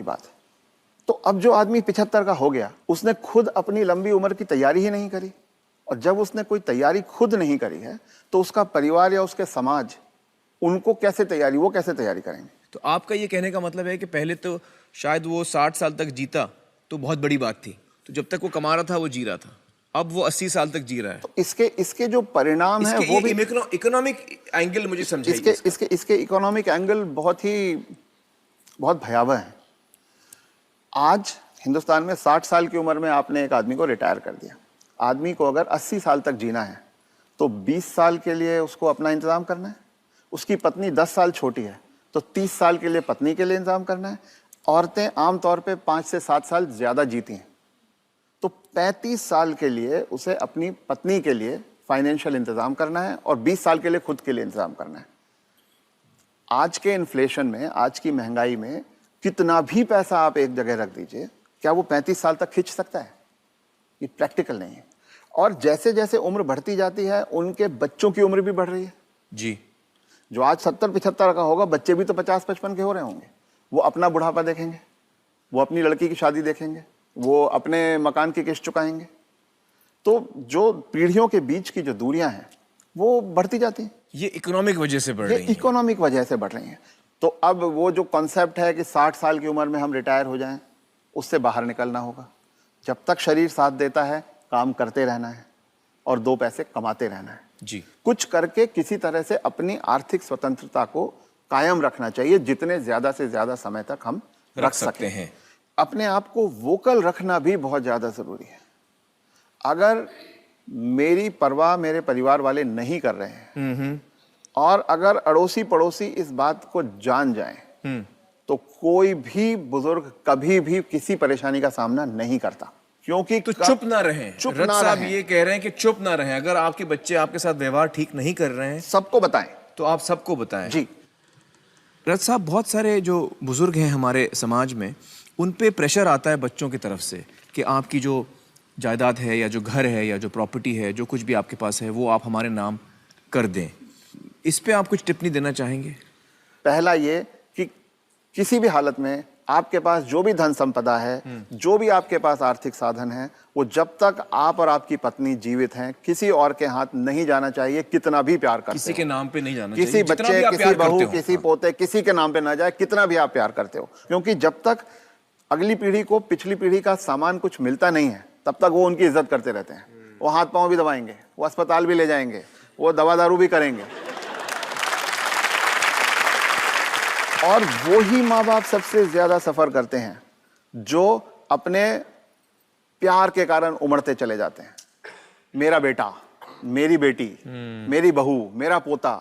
की बात है। तो अब जो आदमी 75 का हो गया, उसने खुद अपनी लंबी उम्र की तैयारी ही नहीं करी, और जब उसने कोई तैयारी खुद नहीं करी है तो उसका परिवार या उसके समाज उनको कैसे तैयारी, वो कैसे तैयारी करेंगे? तो आपका ये कहने का मतलब है कि पहले तो शायद वो 60 साल तक जीता तो बहुत बड़ी बात थी, तो जब तक वो कमा रहा था वो जी रहा था, अब वो 80 साल तक जी रहा है। तो इसके जो परिणाम है वो भी इकोनॉमिक एंगल मुझे समझाइए। इसके इकोनॉमिक एंगल बहुत भयावह है। आज हिंदुस्तान में 60 साल की उम्र में आपने एक आदमी को रिटायर कर दिया। आदमी को अगर 80 साल तक जीना है तो 20 साल के लिए उसको अपना इंतजाम करना है। उसकी पत्नी 10 साल छोटी है तो 30 साल के लिए पत्नी के लिए इंतजाम करना है। औरतें आमतौर पे 5 से 7 साल ज्यादा जीती हैं, तो 35 साल के लिए उसे अपनी पत्नी के लिए फाइनेंशियल इंतजाम करना है और 20 साल के लिए खुद के लिए इंतजाम करना है। आज के इन्फ्लेशन में, आज की महंगाई में कितना भी पैसा आप एक जगह रख दीजिए, क्या वो 35 साल तक खींच सकता है? ये प्रैक्टिकल नहीं है। और जैसे जैसे उम्र बढ़ती जाती है उनके बच्चों की उम्र भी बढ़ रही है जी। जो आज 70-75 का होगा, बच्चे भी तो 50-55 के हो रहे होंगे। वो अपना बुढ़ापा देखेंगे, वो अपनी लड़की की शादी देखेंगे, वो अपने मकान की किस्त चुकाएंगे। तो जो पीढ़ियों के बीच की जो दूरियां हैं वो बढ़ती जाती हैं। ये इकोनॉमिक वजह से बढ़ रही है। इकोनॉमिक वजह से बढ़ रही हैं। तो अब वो जो कॉन्सेप्ट है कि 60 साल की उम्र में हम रिटायर हो जाएं, उससे बाहर निकलना होगा। जब तक शरीर साथ देता है काम करते रहना है और 2 पैसे कमाते रहना है जी। कुछ करके किसी तरह से अपनी आर्थिक स्वतंत्रता को कायम रखना चाहिए, जितने ज्यादा से ज्यादा समय तक हम रख सकते हैं। अपने आप को वोकल रखना भी बहुत ज्यादा जरूरी है। अगर मेरी परवाह मेरे परिवार वाले नहीं कर रहे हैं और अगर अड़ोसी पड़ोसी इस बात को जान जाएं तो कोई भी बुजुर्ग कभी भी किसी परेशानी का सामना नहीं करता, क्योंकि तो चुप ना रहें। चुप रथ ना साहब रहें। ये कह रहे हैं कि चुप ना रहें। अगर आपके बच्चे आपके साथ व्यवहार ठीक नहीं कर रहे हैं सबको बताएं। तो आप सबको बताएं। जी। रथ साहब, बहुत सारे जो बुजुर्ग हैं हमारे समाज में, उन पे प्रेशर आता है बच्चों की तरफ से कि आपकी जो जायदाद है या जो घर है या जो प्रॉपर्टी है, जो कुछ भी आपके पास है, वो आप हमारे नाम कर दें। इस पे आप कुछ टिप्पणी देना चाहेंगे? पहला ये कि किसी भी हालत में आपके पास जो भी धन संपदा है, जो भी आपके पास आर्थिक साधन है, वो जब तक आप और आपकी पत्नी जीवित हैं किसी और के हाथ नहीं जाना चाहिए। कितना भी प्यार करते किसी हो, के नाम पे नहीं जाना किसी चाहिए। बच्चे, किसी बहू, किसी पोते, किसी के नाम पे ना जाए, कितना भी आप प्यार करते हो। क्योंकि जब तक अगली पीढ़ी को पिछली पीढ़ी का सामान कुछ मिलता नहीं है तब तक वो उनकी इज्जत करते रहते हैं। वो हाथ पांव भी दबाएंगे, वो अस्पताल भी ले जाएंगे, वो दवा दारू भी करेंगे। और वो ही माँ बाप सबसे ज्यादा सफर करते हैं जो अपने प्यार के कारण उमड़ते चले जाते हैं। मेरा बेटा, मेरी बेटी, मेरी बहू, मेरा पोता,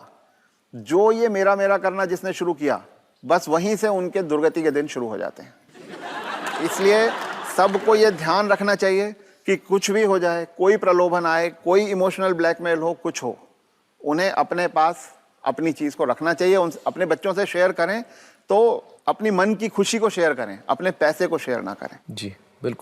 जो ये मेरा मेरा करना जिसने शुरू किया, बस वहीं से उनके दुर्गति के दिन शुरू हो जाते हैं। इसलिए सबको ये ध्यान रखना चाहिए कि कुछ भी हो जाए, कोई प्रलोभन आए, कोई इमोशनल ब्लैकमेल हो, कुछ हो, उन्हें अपने पास अपनी चीज को रखना चाहिए। उन अपने बच्चों से शेयर करें तो अपनी मन की खुशी को शेयर करें, अपने पैसे को शेयर ना करें। जी।